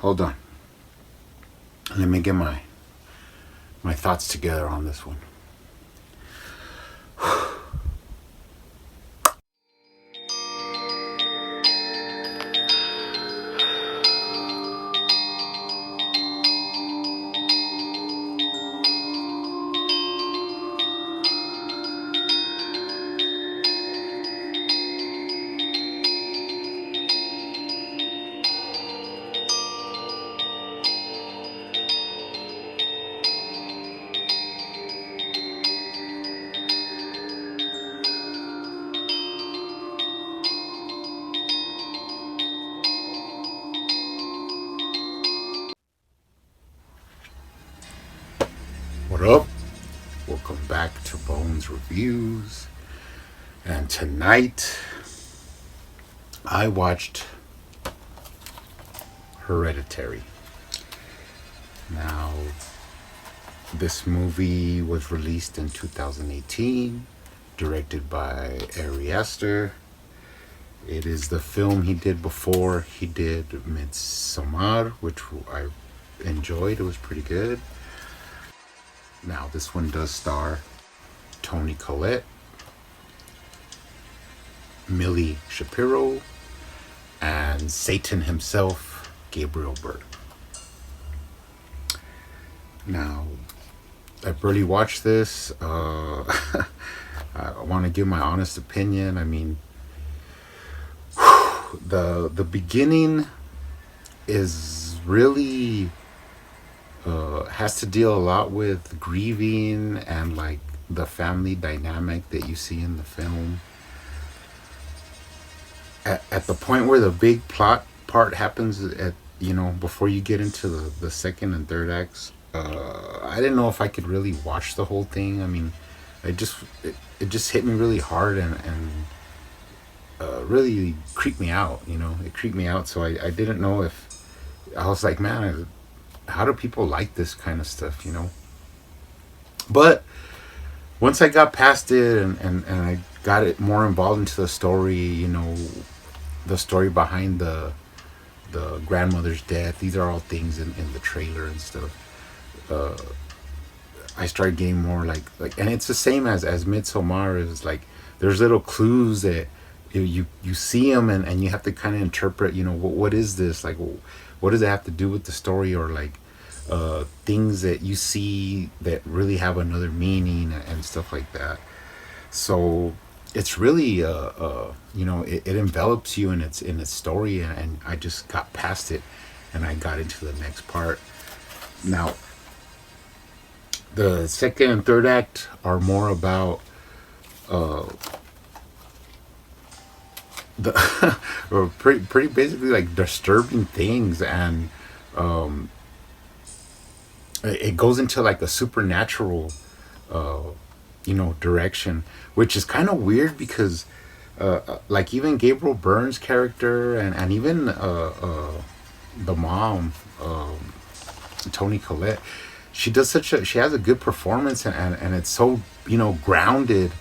Hold on. Let me get my thoughts together on this one. What up? Welcome back to Bones Reviews. And tonight, I watched Hereditary. Now, this movie was released in 2018, directed by Ari Aster. It is the film he did before he did Midsommar, which I enjoyed. It was pretty good. Now, this one does star Toni Collette, Millie Shapiro, and Satan himself, Gabriel Byrne. Now, I barely watched this. I want to give my honest opinion. I mean, the beginning is really has to deal a lot with grieving and like the family dynamic that you see in the film. At the point where the big plot part happens, at before you get into the second and third acts, I didn't know if I could really watch the whole thing. I mean, it just hit me really hard and really creeped me out. It creeped me out. So I didn't know if I was like, man, how do people like this kind of stuff? But once I got past it and I got it more involved into the story, the story behind the grandmother's death. These are all things in the trailer and stuff. I started getting more like, and it's the same as Midsommar. Is like there's little clues that you see them and you have to kind of interpret. What is this like? What does it have to do with the story, or like things that you see that really have another meaning and stuff like that. So it's really it envelops you in its story, and I just got past it and I got into the next part. Now, the second and third act are more about the or pretty basically like disturbing things, and it goes into like a supernatural direction, which is kind of weird because like even Gabriel Byrne's character and even the mom, Toni Collette, she has a good performance, and it's so grounded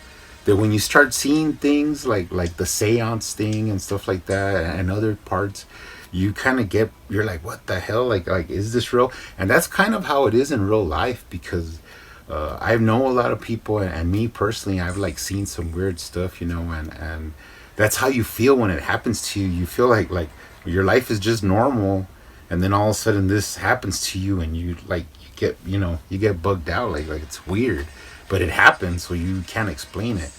that when you start seeing things like the seance thing and stuff like that and other parts, you kind of you're like, what the hell, like is this real? And that's kind of how it is in real life, because I know a lot of people, and me personally, I've like seen some weird stuff, and that's how you feel when it happens to you. You feel like your life is just normal, and then all of a sudden this happens to you, and you get bugged out, like it's weird, but it happens, so you can't explain it.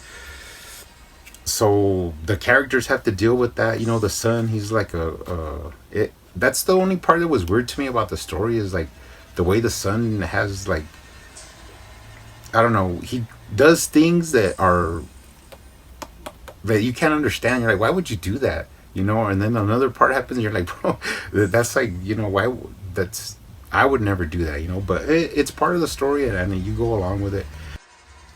So the characters have to deal with that. The son, he's like that's the only part that was weird to me about the story, is like the way the son has like, I don't know, he does things that you can't understand. You're like, why would you do that? And then another part happens and you're like, bro, that's like, why, that's, I would never do that, but it's part of the story, and you go along with it.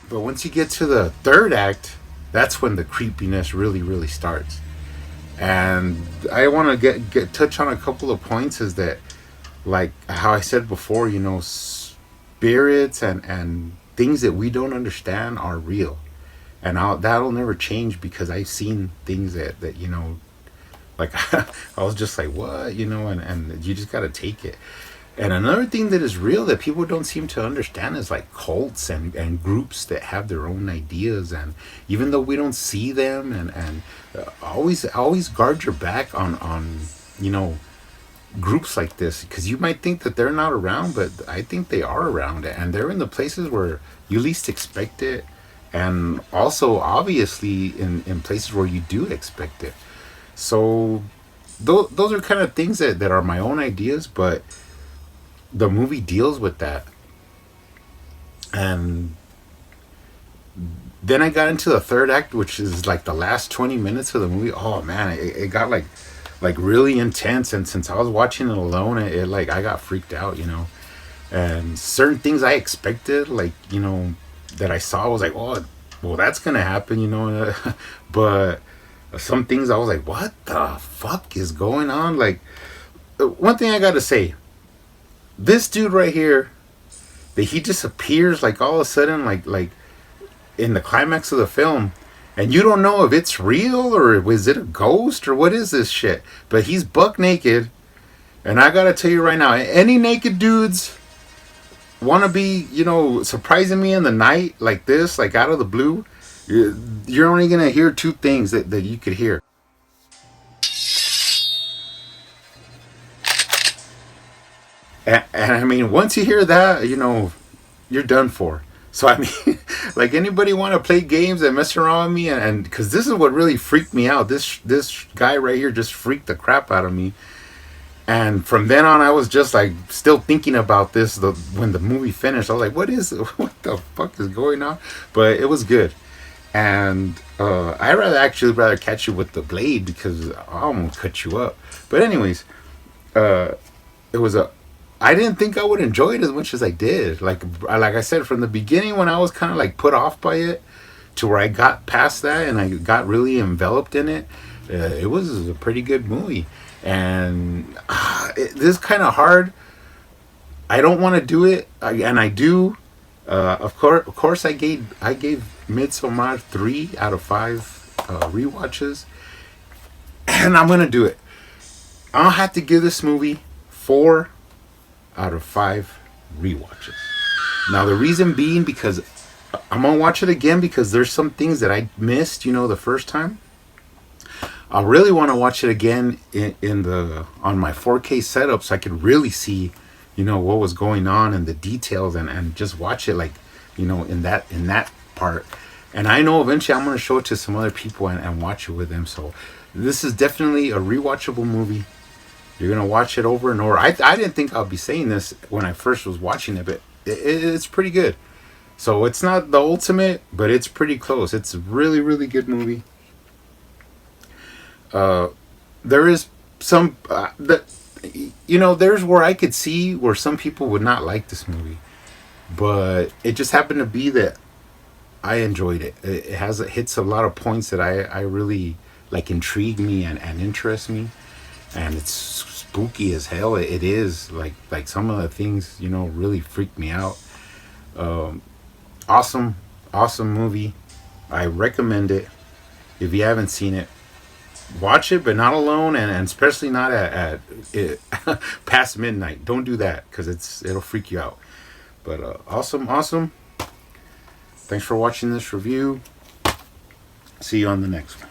But once you get to the third act, that's when the creepiness really, really starts. And I want to get touch on a couple of points, is that, like how I said before, spirits and things that we don't understand are real, and that'll never change, because I've seen things that Like I was just like, what, and you just gotta take it. And another thing that is real that people don't seem to understand is like cults and groups that have their own ideas. And even though we don't see them, and always guard your back on you know groups like this, because you might think that they're not around, but I think they are around, and they're in the places where you least expect it, and also obviously in places where you do expect it. So those are kind of things that are my own ideas, but the movie deals with that. And then I got into the third act, which is like the last 20 minutes of the movie. Oh man, it got like really intense, and since I was watching it alone, it like I got freaked out, and certain things I expected, like, that I saw, was like, oh, well, that's gonna happen, but some things I was like, what the fuck is going on? Like, one thing I gotta say, this dude right here, that he disappears like all of a sudden, like in the climax of the film, and you don't know if it's real or was it a ghost or what is this shit. But he's buck naked, and I gotta tell you right now, any naked dudes want to be, surprising me in the night like this, like out of the blue, you're only gonna hear two things that you could hear. And I mean, once you hear that, you're done for. So I mean, like, anybody want to play games and mess around with me, and because this is what really freaked me out. This guy right here just freaked the crap out of me. And from then on, I was just like still thinking about this. When the movie finished, I was like, what the fuck is going on? But it was good, and I rather catch you with the blade, because I'm gonna cut you up. But anyways, it was a I didn't think I would enjoy it as much as I did. Like I said from the beginning, when I was kind of like put off by it, to where I got past that and I got really enveloped in it, it was a pretty good movie. And this is kind of hard. I don't want to do it, and I do. Of course, I gave Midsommar 3 out of 5 rewatches, and I'm gonna do it. I'll have to give this movie 4 out of 5 rewatches. Now, the reason being, because I'm gonna watch it again, because there's some things that I missed, the first time. I really want to watch it again on my 4K setup, so I could really see, what was going on and the details, and just watch it like, in that part. And I know eventually I'm gonna show it to some other people and watch it with them. So this is definitely a rewatchable movie. You're gonna watch it over and over. I didn't think I'd be saying this when I first was watching it, but it's pretty good. So it's not the ultimate, but it's pretty close. It's a really, really good movie. There is some there's where I could see where some people would not like this movie, but it just happened to be that I enjoyed it. It hits a lot of points that I really like, intrigue me and interest me, and it's spooky as hell. It is like some of the things really freak me out. Awesome, awesome movie. I recommend it. If you haven't seen it, watch it, but not alone, and especially not at past midnight. Don't do that, because it'll freak you out. But awesome. Thanks for watching this review. See you on the next one.